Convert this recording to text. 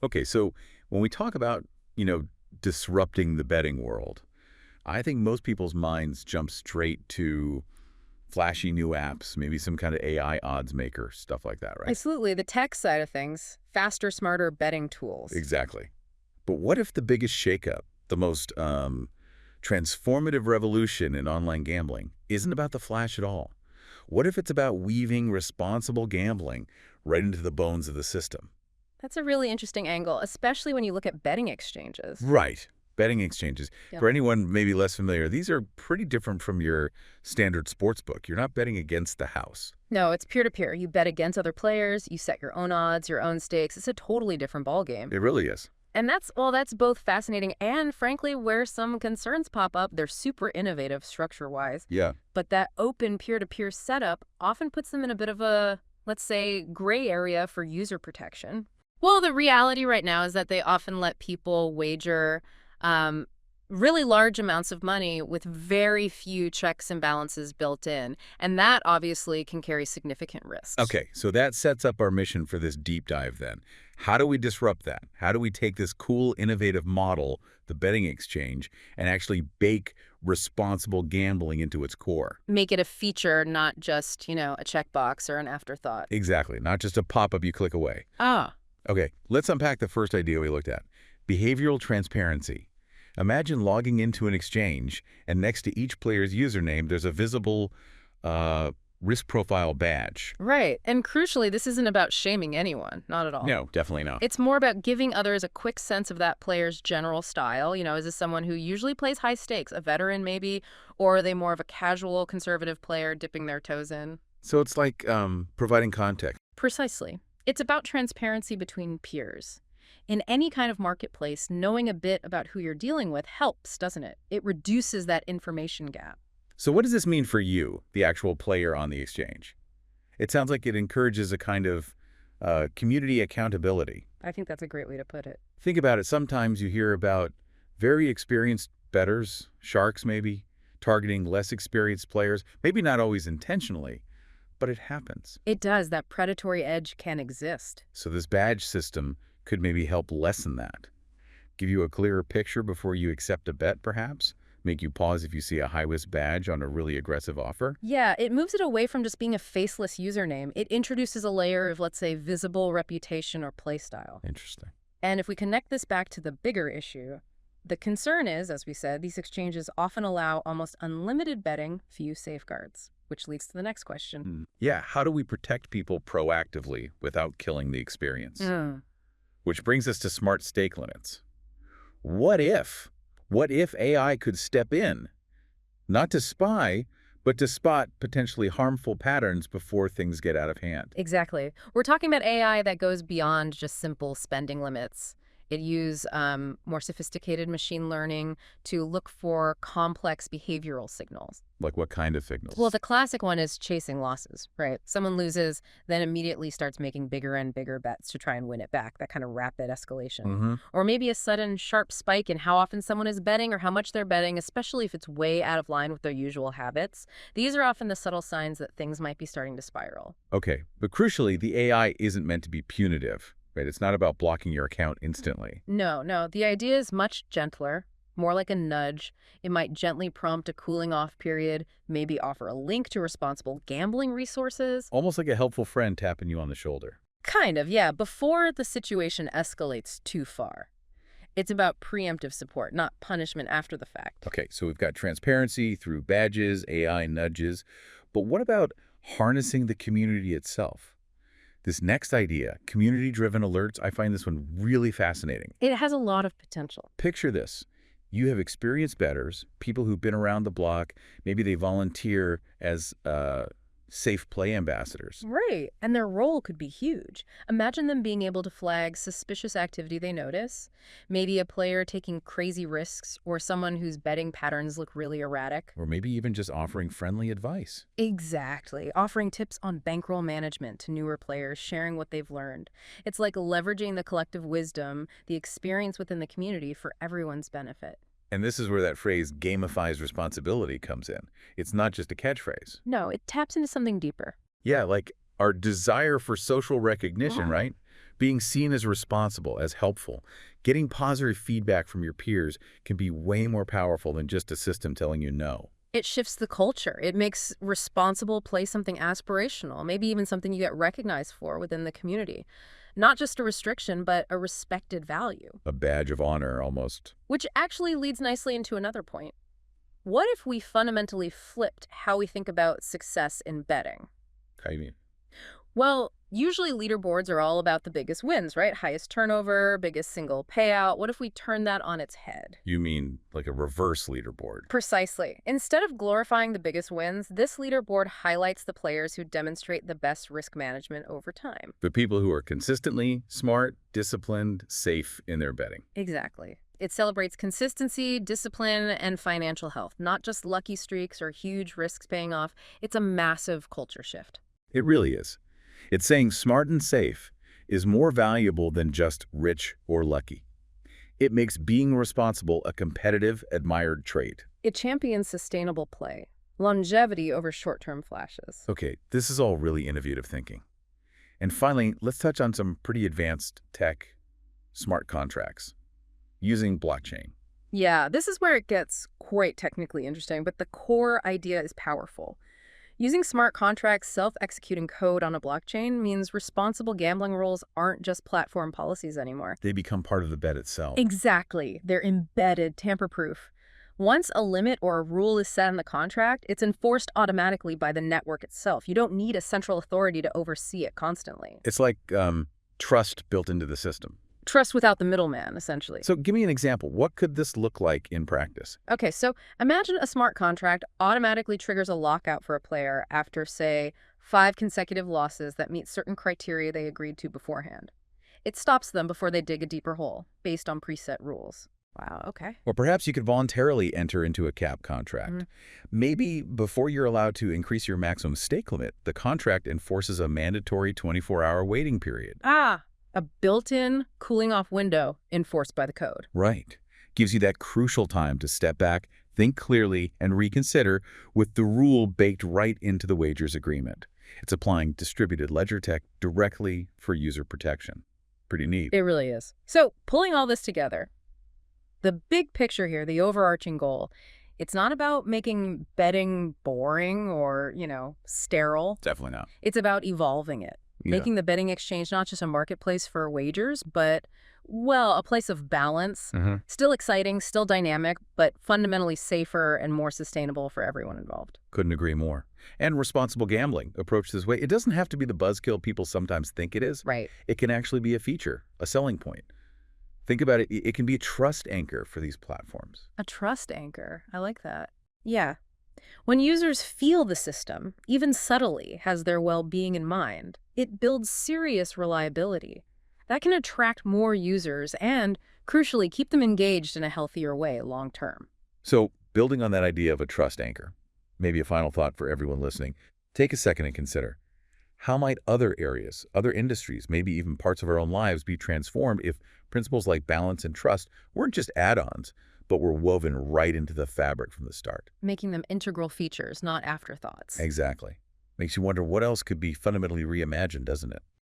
Okay, so when we talk about, disrupting the betting world, I think most people's minds jump straight to flashy new apps, maybe some kind of AI odds maker, stuff like that, right? Absolutely. The tech side of things, faster, smarter betting tools. Exactly. But what if the biggest shakeup, the most transformative revolution in online gambling, isn't about the flash at all? What if it's about weaving responsible gambling right into the bones of the system? That's a really interesting angle, especially when you look at betting exchanges. Right. Betting exchanges. Yeah. For anyone maybe less familiar, these are pretty different from your standard sports book. You're not betting against the house. No, it's peer-to-peer. You bet against other players, you set your own odds, your own stakes. It's a totally different ballgame. It really is. And that's both fascinating and, frankly, where some concerns pop up. They're super innovative structure-wise. Yeah. But that open peer-to-peer setup often puts them in a bit of a, let's say, gray area for user protection. Well, the reality right now is that they often let people wager really large amounts of money with very few checks and balances built in. And that obviously can carry significant risks. Okay, so that sets up our mission for this deep dive then. How do we disrupt that? How do we take this cool, innovative model, the betting exchange, and actually bake responsible gambling into its core? Make it a feature, not just, a checkbox or an afterthought. Exactly, not just a pop-up you click away. Ah, Okay, let's unpack the first idea we looked at. Behavioral transparency. Imagine logging into an exchange, and next to each player's username, there's a visible risk profile badge. right. And crucially, this isn't about shaming anyone, not at all. No, definitely not. It's more about giving others a quick sense of that player's general style. Is this someone who usually plays high stakes, a veteran maybe, or are they more of a casual conservative player dipping their toes in? So it's like providing context. Precisely. It's about transparency between peers. In any kind of marketplace, knowing a bit about who you're dealing with helps, doesn't it? It reduces that information gap. So what does this mean for you, the actual player on the exchange? It sounds like it encourages a kind of community accountability. I think that's a great way to put it. Think about it. Sometimes you hear about very experienced bettors, sharks maybe, targeting less experienced players, maybe not always intentionally, but it happens. It does. That predatory edge can exist. So this badge system could maybe help lessen that. Give you a clearer picture before you accept a bet, perhaps? Make you pause if you see a high-risk badge on a really aggressive offer? Yeah, it moves it away from just being a faceless username. It introduces a layer of, let's say, visible reputation or playstyle. Interesting. And if we connect this back to the bigger issue, the concern is, as we said, these exchanges often allow almost unlimited betting, few safeguards, which leads to the next question. Yeah, how do we protect people proactively without killing the experience? Which brings us to smart stake limits. What if AI could step in, not to spy, but to spot potentially harmful patterns before things get out of hand? Exactly. We're talking about AI that goes beyond just simple spending limits. It uses more sophisticated machine learning to look for complex behavioral signals. Like what kind of signals? Well, the classic one is chasing losses, right? Someone loses, then immediately starts making bigger and bigger bets to try and win it back, that kind of rapid escalation. Or maybe a sudden sharp spike in how often someone is betting or how much they're betting, especially if it's way out of line with their usual habits. These are often the subtle signs that things might be starting to spiral. Okay, but crucially, the AI isn't meant to be punitive, right? It's not about blocking your account instantly. No. The idea is much gentler, more like a nudge. It might gently prompt a cooling off period, maybe offer a link to responsible gambling resources. Almost like a helpful friend tapping you on the shoulder. Kind of, yeah, before the situation escalates too far. It's about preemptive support, not punishment after the fact. Okay, so we've got transparency through badges, AI nudges, but what about harnessing the community itself? This next idea, community-driven alerts, I find this one really fascinating. It has a lot of potential. Picture this. You have experienced bettors, people who've been around the block. Maybe they volunteer as safe play ambassadors. Right, and their role could be huge. Imagine them being able to flag suspicious activity they notice, maybe a player taking crazy risks, or someone whose betting patterns look really erratic. Or maybe even just offering friendly advice. Exactly, offering tips on bankroll management to newer players, sharing what they've learned. It's like leveraging the collective wisdom, the experience within the community for everyone's benefit. And this is where that phrase gamifies responsibility comes in. It's not just a catchphrase. No, it taps into something deeper. Yeah, like our desire for social recognition, right? Being seen as responsible, as helpful, getting positive feedback from your peers can be way more powerful than just a system telling you no. It shifts the culture. It makes responsible play something aspirational, maybe even something you get recognized for within the community. Not just a restriction, but a respected value. A badge of honor, almost. Which actually leads nicely into another point. What if we fundamentally flipped how we think about success in betting? How do you mean? Well, usually leaderboards are all about the biggest wins, right? Highest turnover, biggest single payout. What if we turn that on its head? You mean like a reverse leaderboard? Precisely. Instead of glorifying the biggest wins, this leaderboard highlights the players who demonstrate the best risk management over time. The people who are consistently smart, disciplined, safe in their betting. Exactly. It celebrates consistency, discipline, and financial health, not just lucky streaks or huge risks paying off. It's a massive culture shift. It really is. It's saying smart and safe is more valuable than just rich or lucky. It makes being responsible a competitive, admired trait. It champions sustainable play, longevity over short-term flashes. Okay, this is all really innovative thinking. And finally, let's touch on some pretty advanced tech, smart contracts, using blockchain. Yeah, this is where it gets quite technically interesting, but the core idea is powerful. Using smart contracts, self-executing code on a blockchain means responsible gambling rules aren't just platform policies anymore. They become part of the bet itself. Exactly. They're embedded, tamper-proof. Once a limit or a rule is set in the contract, it's enforced automatically by the network itself. You don't need a central authority to oversee it constantly. It's like trust built into the system. Trust without the middleman, essentially. So give me an example. What could this look like in practice? Okay, so imagine a smart contract automatically triggers a lockout for a player after, say, 5 consecutive losses that meet certain criteria they agreed to beforehand. It stops them before they dig a deeper hole, based on preset rules. Wow, okay. Or perhaps you could voluntarily enter into a cap contract. Maybe before you're allowed to increase your maximum stake limit, the contract enforces a mandatory 24-hour waiting period. A built-in cooling-off window enforced by the code. Right. Gives you that crucial time to step back, think clearly, and reconsider with the rule baked right into the wagers agreement. It's applying distributed ledger tech directly for user protection. Pretty neat. It really is. So, pulling all this together, the big picture here, the overarching goal, it's not about making betting boring or, sterile. Definitely not. It's about evolving it. Making the betting exchange not just a marketplace for wagers, but, well, a place of balance. Still exciting, still dynamic, but fundamentally safer and more sustainable for everyone involved. Couldn't agree more. And responsible gambling approached this way. It doesn't have to be the buzzkill people sometimes think it is. Right. It can actually be a feature, a selling point. Think about it. It can be a trust anchor for these platforms. A trust anchor. I like that. Yeah. When users feel the system, even subtly, has their well-being in mind, it builds serious reliability. That can attract more users and, crucially, keep them engaged in a healthier way long-term. So, building on that idea of a trust anchor, maybe a final thought for everyone listening, take a second and consider, how might other areas, other industries, maybe even parts of our own lives be transformed if principles like balance and trust weren't just add-ons, but were woven right into the fabric from the start? Making them integral features, not afterthoughts. Exactly. Makes you wonder what else could be fundamentally reimagined, doesn't it?